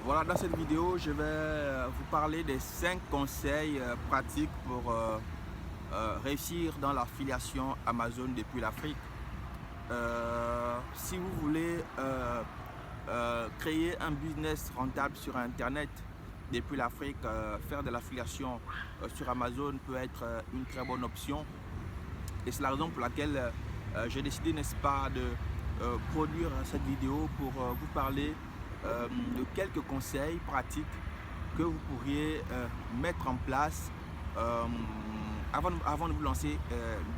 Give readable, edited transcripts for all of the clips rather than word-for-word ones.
Voilà, dans cette vidéo, je vais vous parler des 5 conseils pratiques pour réussir dans l'affiliation Amazon depuis l'Afrique. Si vous voulez créer un business rentable sur Internet depuis l'Afrique, faire de l'affiliation sur Amazon peut être une très bonne option. Et c'est la raison pour laquelle j'ai décidé, n'est-ce pas, de produire cette vidéo pour vous parler de quelques conseils pratiques que vous pourriez mettre en place avant de vous lancer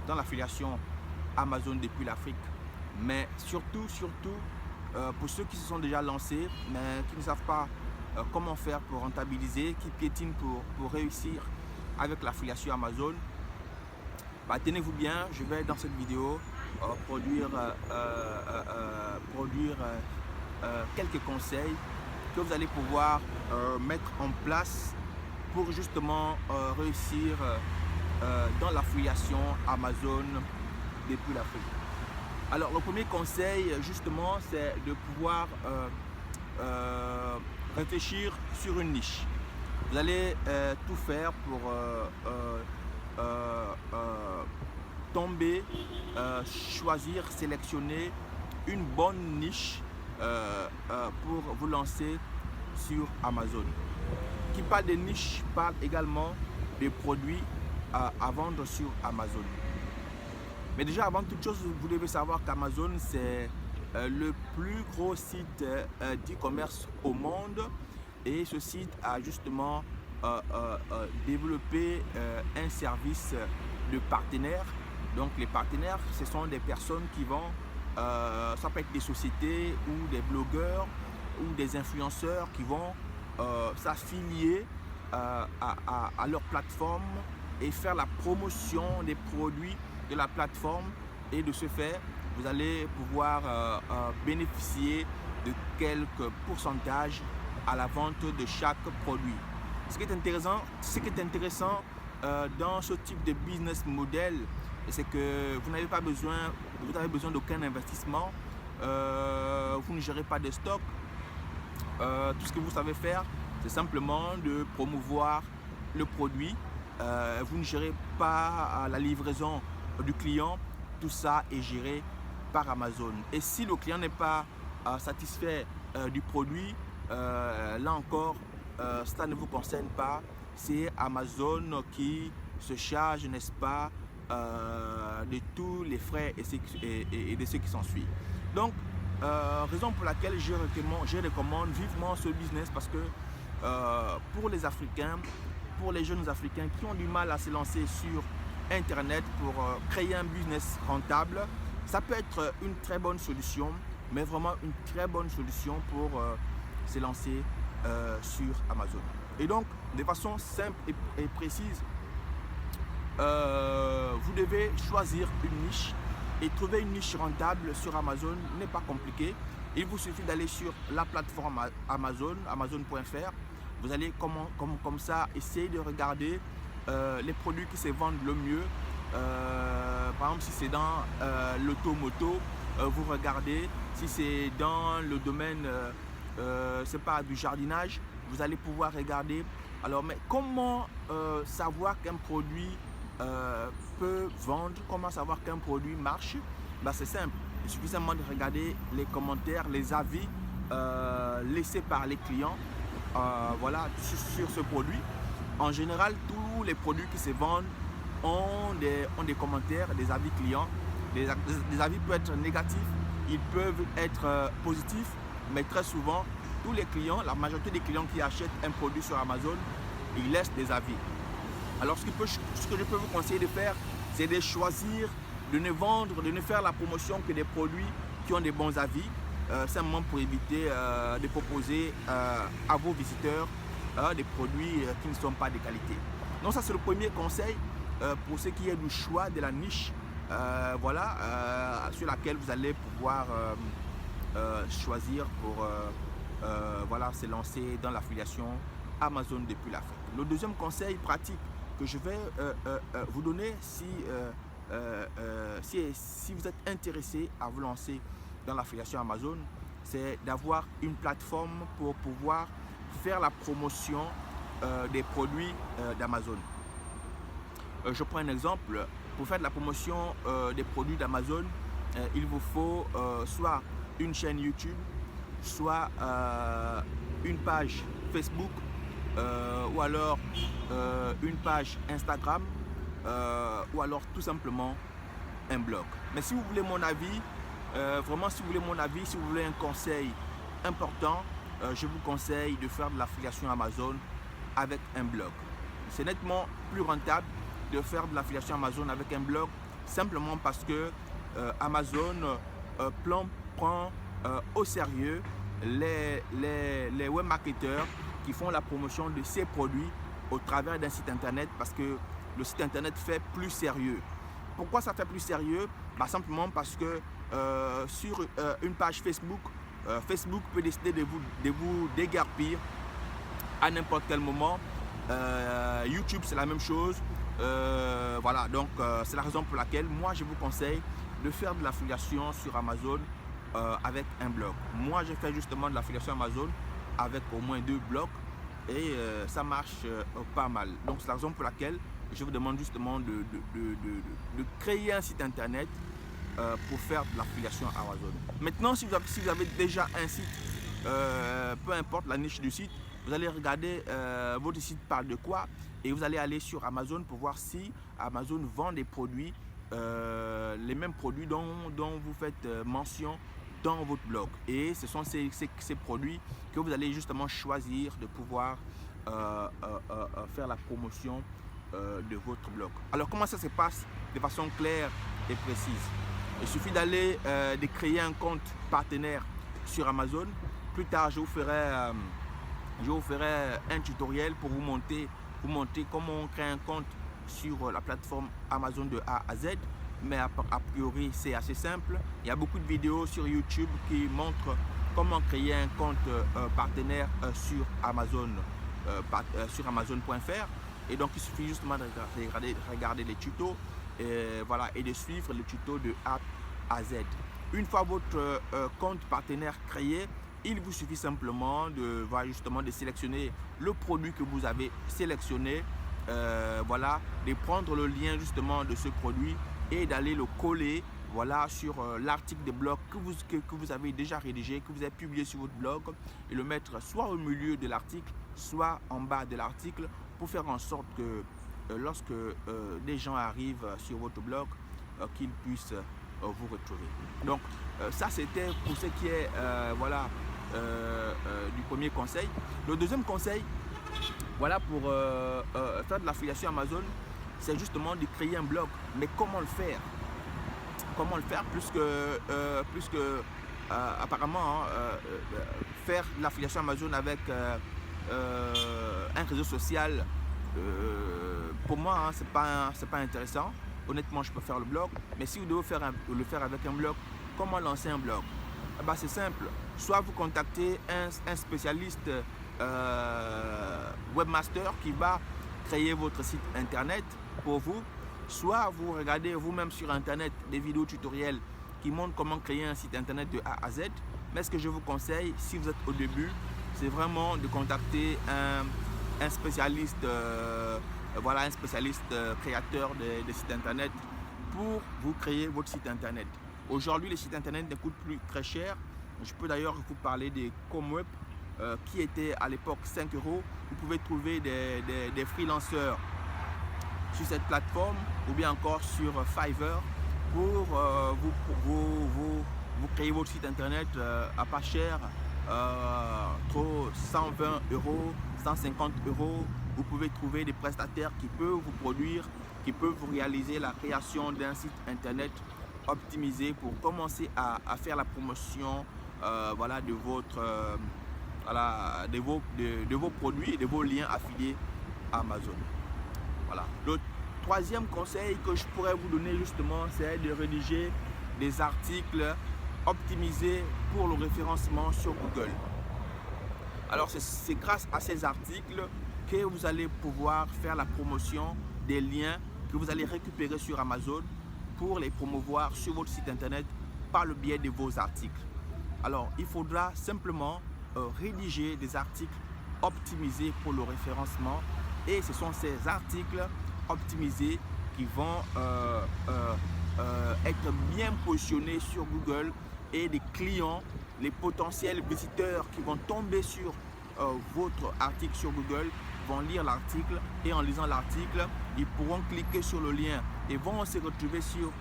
dans l'affiliation Amazon depuis l'Afrique. Mais surtout, pour ceux qui se sont déjà lancés, mais qui ne savent pas comment faire pour rentabiliser, qui piétinent pour réussir avec l'affiliation Amazon, tenez-vous bien, je vais dans cette vidéo produire quelques conseils que vous allez pouvoir mettre en place pour justement réussir dans l'affiliation Amazon depuis l'Afrique. Alors le premier conseil justement, c'est de pouvoir réfléchir sur une niche. Vous allez tout faire pour choisir, sélectionner une bonne niche pour vous lancer sur Amazon. Qui parle de niche parle également des produits à vendre sur Amazon. Mais déjà, avant toute chose, vous devez savoir qu'Amazon, c'est le plus gros site d'e-commerce au monde. Et ce site a justement développé un service de partenaires. Donc les partenaires, ce sont des personnes qui vont, ça peut être des sociétés ou des blogueurs ou des influenceurs qui vont s'affilier à leur plateforme et faire la promotion des produits de la plateforme, et de ce fait vous allez pouvoir bénéficier de quelques pourcentages à la vente de chaque produit. Ce qui est intéressant dans ce type de business model, c'est que vous n'avez pas besoin, d'aucun investissement, vous ne gérez pas de stock, tout ce que vous savez faire, c'est simplement de promouvoir le produit, vous ne gérez pas la livraison du client, tout ça est géré par Amazon. Et si le client n'est pas satisfait du produit, là encore, ça ne vous concerne pas, c'est Amazon qui se charge, n'est-ce pas, de tous les frais et de ce qui s'ensuit. Donc, raison pour laquelle je recommande vivement ce business, parce que pour les Africains, pour les jeunes Africains qui ont du mal à se lancer sur Internet pour créer un business rentable, ça peut être une très bonne solution, mais vraiment une très bonne solution pour se lancer sur Amazon. Et donc, de façon simple et précise, vous devez choisir une niche, et trouver une niche rentable sur Amazon n'est pas compliqué. Il vous suffit d'aller sur la plateforme Amazon, amazon.fr. Vous allez comme ça essayer de regarder les produits qui se vendent le mieux. Par exemple, si c'est dans l'automoto, vous regardez. Si c'est dans le domaine c'est pas du jardinage, vous allez pouvoir regarder. Alors, mais comment savoir qu'un produit peut vendre, comment savoir qu'un produit marche? C'est simple, il suffit seulement de regarder les commentaires, les avis laissés par les clients voilà, sur ce produit. En général, tous les produits qui se vendent ont des commentaires, des avis clients. Les avis peuvent être négatifs, ils peuvent être positifs, mais très souvent, tous les clients, la majorité des clients qui achètent un produit sur Amazon, ils laissent des avis. Alors ce que je peux vous conseiller de faire, c'est de choisir, de ne vendre, de ne faire la promotion que des produits qui ont des bons avis, simplement pour éviter de proposer à vos visiteurs des produits qui ne sont pas de qualité. Donc ça, c'est le premier conseil pour ce qui est du choix de la niche voilà, sur laquelle vous allez pouvoir choisir pour voilà, se lancer dans l'affiliation Amazon depuis l'Afrique. Le deuxième conseil pratique que je vais vous donner si vous êtes intéressé à vous lancer dans l'affiliation Amazon, c'est d'avoir une plateforme pour pouvoir faire la promotion des produits d'Amazon. Je prends un exemple. Pour faire de la promotion des produits d'Amazon, il vous faut soit une chaîne YouTube, soit une page Facebook, ou alors une page Instagram, ou alors tout simplement un blog. Mais si vous voulez mon avis, vraiment si vous voulez mon avis, si vous voulez un conseil important, je vous conseille de faire de l'affiliation Amazon avec un blog. C'est nettement plus rentable de faire de l'affiliation Amazon avec un blog, simplement parce que Amazon prend au sérieux les webmarketeurs qui font la promotion de ces produits au travers d'un site internet, parce que le site internet fait plus sérieux. Pourquoi ça fait plus sérieux? Simplement parce que sur une page Facebook, Facebook peut décider de vous déguerpir à n'importe quel moment. YouTube, c'est la même chose. Voilà, donc c'est la raison pour laquelle moi je vous conseille de faire de l'affiliation sur Amazon avec un blog. Moi, j'ai fait justement de l'affiliation Amazon avec au moins 2 blogs et ça marche pas mal. Donc c'est la raison pour laquelle je vous demande justement de créer un site internet pour faire de l'affiliation Amazon. Maintenant, si vous avez déjà un site, peu importe la niche du site, vous allez regarder votre site parle de quoi, et vous allez aller sur Amazon pour voir si Amazon vend des produits, les mêmes produits dont vous faites mention dans votre blog. Et ce sont ces produits que vous allez justement choisir de pouvoir faire la promotion de votre blog. Alors comment ça se passe de façon claire et précise? Il suffit d'aller de créer un compte partenaire sur Amazon. Plus tard, je vous ferai un tutoriel pour vous montrer comment on crée un compte sur la plateforme Amazon de A à Z. Mais a priori, c'est assez simple. Il y a beaucoup de vidéos sur YouTube qui montrent comment créer un compte partenaire sur Amazon, sur Amazon.fr. Et donc, il suffit justement de regarder les tutos et de suivre les tutos de A à Z. Une fois votre compte partenaire créé, il vous suffit simplement de sélectionner le produit que vous avez sélectionné, de prendre le lien justement de ce produit et d'aller le coller sur l'article de blog que vous avez déjà rédigé, que vous avez publié sur votre blog, et le mettre soit au milieu de l'article, soit en bas de l'article, pour faire en sorte que lorsque des gens arrivent sur votre blog, qu'ils puissent vous retrouver. Donc ça, c'était pour ce qui est du premier conseil. Le deuxième conseil, pour faire de l'affiliation Amazon, c'est justement de créer un blog. Mais comment le faire? Comment le faire, puisque apparemment faire de l'affiliation Amazon avec un réseau social, pour moi, c'est pas intéressant. Honnêtement, je peux faire le blog, mais si vous devez le faire avec un blog, comment lancer un blog? C'est simple. Soit vous contactez un spécialiste webmaster qui va créer votre site internet pour vous, soit vous regardez vous-même sur internet des vidéos tutoriels qui montrent comment créer un site internet de A à Z. Mais ce que je vous conseille, si vous êtes au début, c'est vraiment de contacter un spécialiste, créateur de sites internet pour vous créer votre site internet. Aujourd'hui, les sites internet ne coûtent plus très cher. Je peux d'ailleurs vous parler des Comweb qui étaient à l'époque 5 €. Vous pouvez trouver des freelanceurs sur cette plateforme, ou bien encore sur Fiverr, pour vous créer votre site internet à pas cher, 120 €, 150 €. Vous pouvez trouver des prestataires qui peuvent vous produire, qui peuvent vous réaliser la création d'un site internet optimisé pour commencer à faire la promotion de vos produits et de vos liens affiliés à Amazon. Voilà. Le troisième conseil que je pourrais vous donner justement, c'est de rédiger des articles optimisés pour le référencement sur Google. Alors c'est grâce à ces articles que vous allez pouvoir faire la promotion des liens que vous allez récupérer sur Amazon pour les promouvoir sur votre site internet par le biais de vos articles. Alors il faudra simplement rédiger des articles optimisés pour le référencement et ce sont ces articles optimisés qui vont être bien positionnés sur Google et les clients, les potentiels visiteurs qui vont tomber sur votre article sur Google vont lire l'article et en lisant l'article, ils pourront cliquer sur le lien et vont se retrouver sur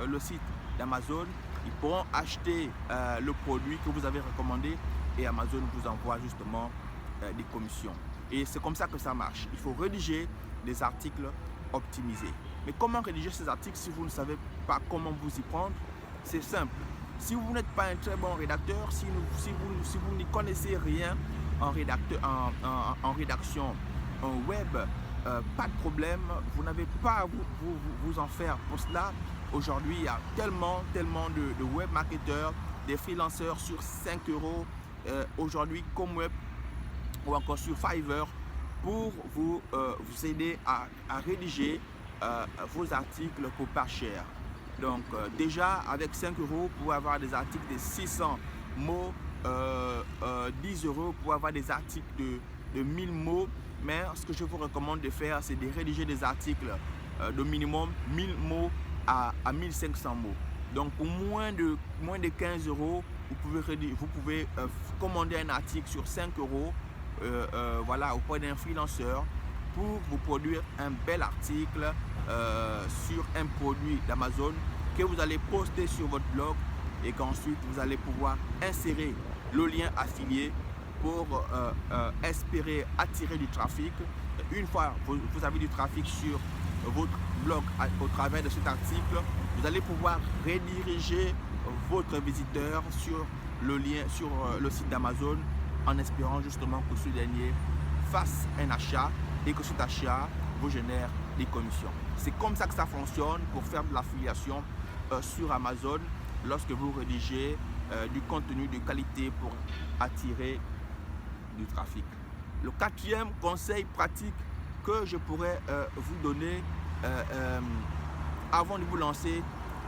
le site d'Amazon. Ils pourront acheter le produit que vous avez recommandé et Amazon vous envoie justement des commissions. Et c'est comme ça que ça marche. Il faut rédiger des articles optimisés. Mais comment rédiger ces articles si vous ne savez pas comment vous y prendre? C'est simple. Si vous n'êtes pas un très bon rédacteur, si vous n'y connaissez rien en rédaction web, pas de problème, vous n'avez pas à vous en faire pour cela. Aujourd'hui, il y a tellement de web marketeurs, des freelanceurs sur 5 € aujourd'hui comme web ou encore sur Fiverr pour vous aider à rédiger vos articles pour pas cher. Donc déjà avec 5 € vous pouvez avoir des articles de 600 mots, 10 € pour avoir des articles de 1000 mots. Mais ce que je vous recommande de faire, c'est de rédiger des articles de minimum 1000 mots à 1500 mots. Donc pour moins de 15 €, vous pouvez commander un article sur 5 € voilà, auprès d'un freelanceur pour vous produire un bel article sur un produit d'Amazon que vous allez poster sur votre blog et qu'ensuite vous allez pouvoir insérer le lien affilié pour espérer attirer du trafic. Une fois vous avez du trafic sur votre blog au travers de cet article, vous allez pouvoir rediriger votre visiteur sur le lien sur le site d'Amazon en espérant justement que ce dernier fasse un achat et que cet achat vous génère des commissions. C'est comme ça que ça fonctionne pour faire de l'affiliation sur Amazon lorsque vous rédigez du contenu de qualité pour attirer du trafic. Le quatrième conseil pratique que je pourrais vous donner avant de vous lancer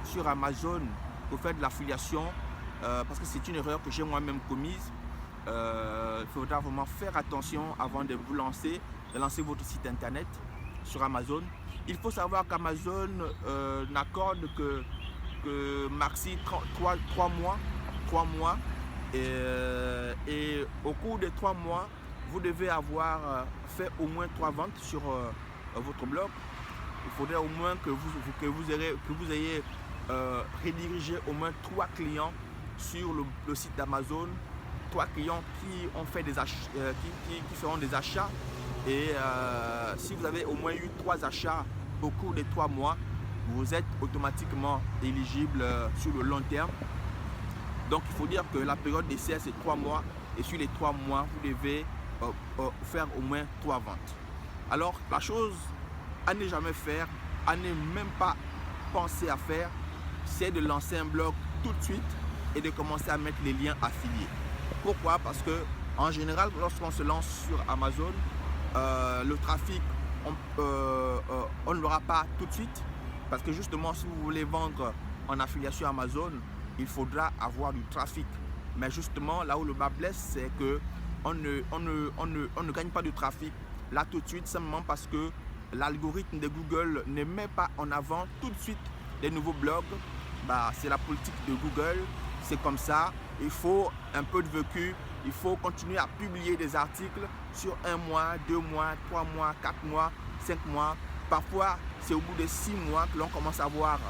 sur Amazon pour faire de l'affiliation, parce que c'est une erreur que j'ai moi-même commise. Il faudra vraiment faire attention avant de vous lancer, de lancer votre site internet sur Amazon. Il faut savoir qu'Amazon n'accorde que maxi 3 mois et au cours des 3 mois, vous devez avoir fait au moins 3 ventes sur votre blog. Il faudrait au moins que vous ayez redirigé au moins 3 clients sur le site d'Amazon, 3 clients qui ont fait des achats, qui feront des achats. Et si vous avez au moins eu 3 achats au cours des 3 mois, vous êtes automatiquement éligible sur le long terme. Donc il faut dire que la période d'essai c'est 3 mois et sur les 3 mois vous devez faire au moins 3 ventes. Alors la chose à ne jamais faire, à ne même pas penser à faire, c'est de lancer un blog tout de suite et de commencer à mettre les liens affiliés. Pourquoi? Parce que en général lorsqu'on se lance sur Amazon, le trafic on ne l'aura pas tout de suite, parce que justement si vous voulez vendre en affiliation Amazon, il faudra avoir du trafic. Mais justement là où le bas blesse, c'est que on ne gagne pas de trafic là tout de suite, simplement parce que l'algorithme de Google ne met pas en avant tout de suite des nouveaux blogs. C'est la politique de Google, c'est comme ça. Il faut un peu de vécu, il faut continuer à publier des articles sur 1 mois, 2 mois, 3 mois, 4 mois, 5 mois. Parfois, c'est au bout de 6 mois que l'on commence à voir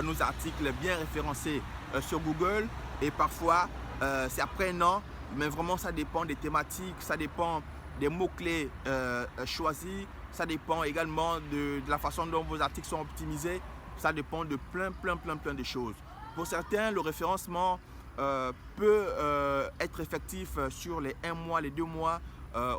nos articles bien référencés sur Google. Et parfois, c'est après 1 an, mais vraiment ça dépend des thématiques, ça dépend des mots-clés choisis, ça dépend également de la façon dont vos articles sont optimisés, ça dépend de plein de choses. Pour certains, le référencement peut être effectif sur les 1 mois, les 2 mois,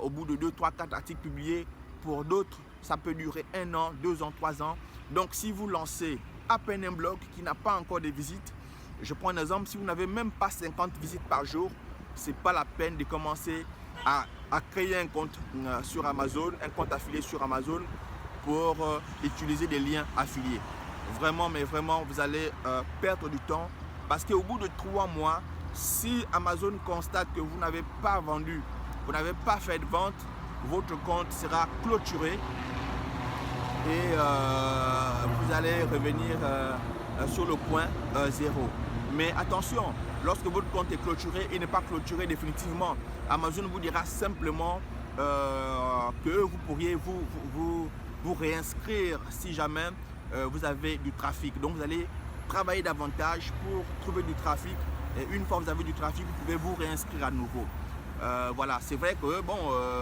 au bout de 2, 3, 4 articles publiés. Pour d'autres, ça peut durer 1 an, 2 ans, 3 ans. Donc si vous lancez à peine un blog qui n'a pas encore de visites, je prends un exemple, si vous n'avez même pas 50 visites par jour, ce n'est pas la peine de commencer à créer un compte sur Amazon, un compte affilié sur Amazon pour utiliser des liens affiliés. Vraiment, mais vraiment, vous allez perdre du temps, parce qu'au bout de 3 mois, si Amazon constate que vous n'avez pas vendu vous n'avez pas fait de vente, votre compte sera clôturé et vous allez revenir sur le point zéro. Mais attention, lorsque votre compte est clôturé, il n'est pas clôturé définitivement. Amazon vous dira simplement que vous pourriez vous réinscrire si jamais vous avez du trafic. Donc vous allez travailler davantage pour trouver du trafic. Et une fois que vous avez du trafic, vous pouvez vous réinscrire à nouveau. Voilà, c'est vrai que bon,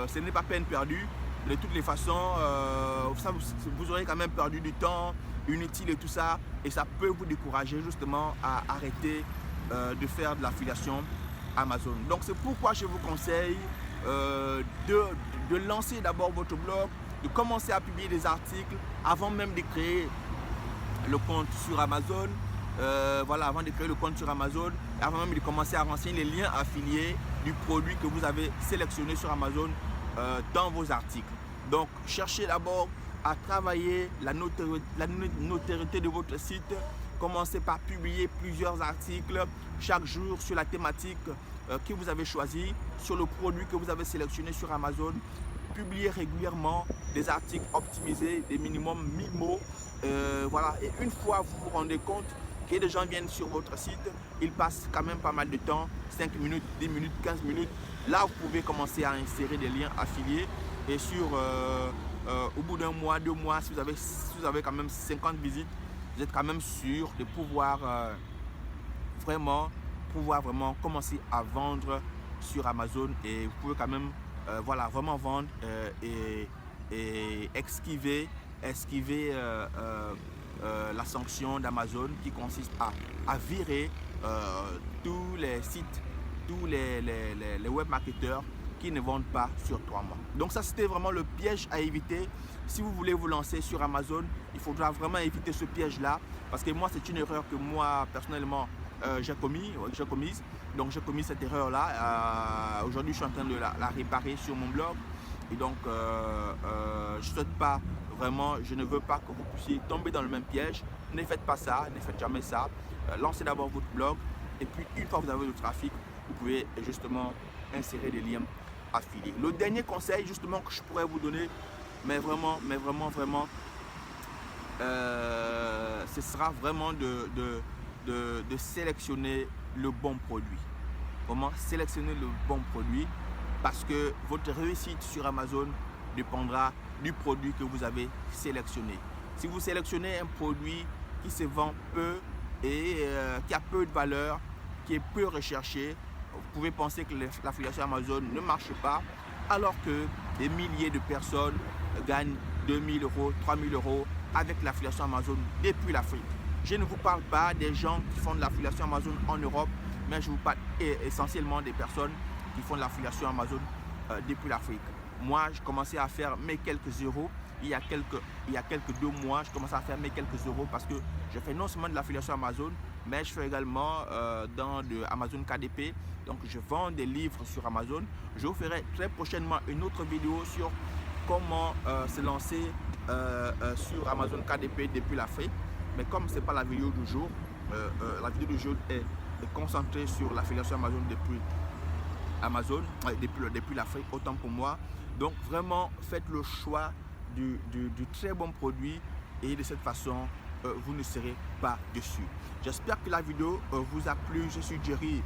ce n'est pas peine perdue. De toutes les façons, vous aurez quand même perdu du temps inutile et tout ça. Et ça peut vous décourager justement à arrêter de faire de l'affiliation Amazon. Donc c'est pourquoi je vous conseille de lancer d'abord votre blog, de commencer à publier des articles avant même de créer le compte sur Amazon. Voilà, avant de créer le compte sur Amazon, avant même de commencer à renseigner les liens affiliés du produit que vous avez sélectionné sur Amazon dans vos articles. Donc, cherchez d'abord à travailler la notoriété de votre site. Commencez par publier plusieurs articles chaque jour sur la thématique que vous avez choisie, sur le produit que vous avez sélectionné sur Amazon. Publiez régulièrement des articles optimisés, des minimum 1000 mots. Voilà, et une fois vous vous rendez compte que des gens viennent sur votre site, ils passent quand même pas mal de temps, 5 minutes, 10 minutes, 15 minutes. Là, vous pouvez commencer à insérer des liens affiliés. Et au bout d'un mois, 2 mois, si vous avez quand même 50 visites, vous êtes quand même sûr de pouvoir vraiment commencer à vendre sur Amazon. Et vous pouvez quand même voilà, vraiment vendre et esquiver la sanction d'Amazon qui consiste à virer tous les sites, tous les webmarketeurs qui ne vendent pas sur 3 mois. Donc ça, c'était vraiment le piège à éviter. Si vous voulez vous lancer sur Amazon, il faudra vraiment éviter ce piège-là, parce que moi, c'est une erreur que moi, personnellement, j'ai commise. Donc j'ai commis cette erreur-là. Aujourd'hui, je suis en train de la réparer sur mon blog. Et donc, je ne souhaite pas vraiment, je ne veux pas que vous puissiez tomber dans le même piège. Ne faites pas ça, ne faites jamais ça. Lancez d'abord votre blog. Et puis, une fois que vous avez le trafic, vous pouvez justement insérer des liens affiliés. Le dernier conseil justement que je pourrais vous donner, mais vraiment, ce sera vraiment de sélectionner le bon produit. Comment sélectionner le bon produit, parce que votre réussite sur Amazon dépendra du produit que vous avez sélectionné. Si vous sélectionnez un produit qui se vend peu et qui a peu de valeur, qui est peu recherché, vous pouvez penser que l'affiliation Amazon ne marche pas, alors que des milliers de personnes gagnent 2000 euros, 3000 euros avec l'affiliation Amazon depuis l'Afrique. Je ne vous parle pas des gens qui font de l'affiliation Amazon en Europe, mais je vous parle essentiellement des personnes qui font de l'affiliation Amazon depuis l'Afrique. Moi, je commençais à faire mes quelques euros. Il y a quelques 2 mois, je commençais à faire mes quelques euros parce que je fais non seulement de l'affiliation Amazon, mais je fais également dans de Amazon KDP. Donc, je vends des livres sur Amazon. Je vous ferai très prochainement une autre vidéo sur comment se lancer sur Amazon KDP depuis l'Afrique. Mais comme ce n'est pas la vidéo du jour, la vidéo du jour est concentrée sur l'affiliation Amazon depuis l'Afrique, autant pour moi. Donc, vraiment, faites le choix du très bon produit et de cette façon, vous ne serez pas déçus. J'espère que la vidéo vous a plu. Je suis Jerry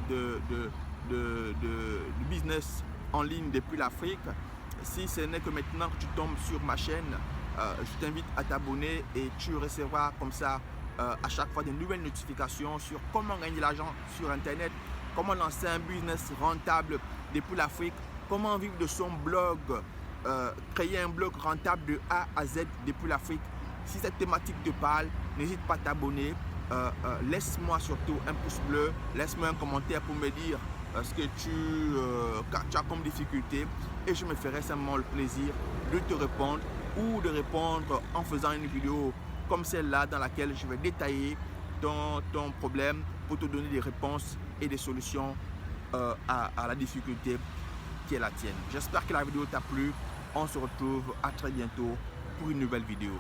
du business en ligne depuis l'Afrique. Si ce n'est que maintenant que tu tombes sur ma chaîne, je t'invite à t'abonner et tu recevras comme ça à chaque fois de nouvelles notifications sur comment gagner de l'argent sur Internet, comment lancer un business rentable depuis l'Afrique, comment vivre de son blog, créer un blog rentable de A à Z depuis l'Afrique. Si cette thématique te parle, n'hésite pas à t'abonner. Laisse-moi surtout un pouce bleu, laisse-moi un commentaire pour me dire ce que tu as comme difficulté, et je me ferai simplement le plaisir de te répondre ou de répondre en faisant une vidéo comme celle-là dans laquelle je vais détailler ton problème pour te donner des réponses et des solutions à la difficulté qui est la tienne. J'espère que la vidéo t'a plu. On se retrouve à très bientôt pour une nouvelle vidéo.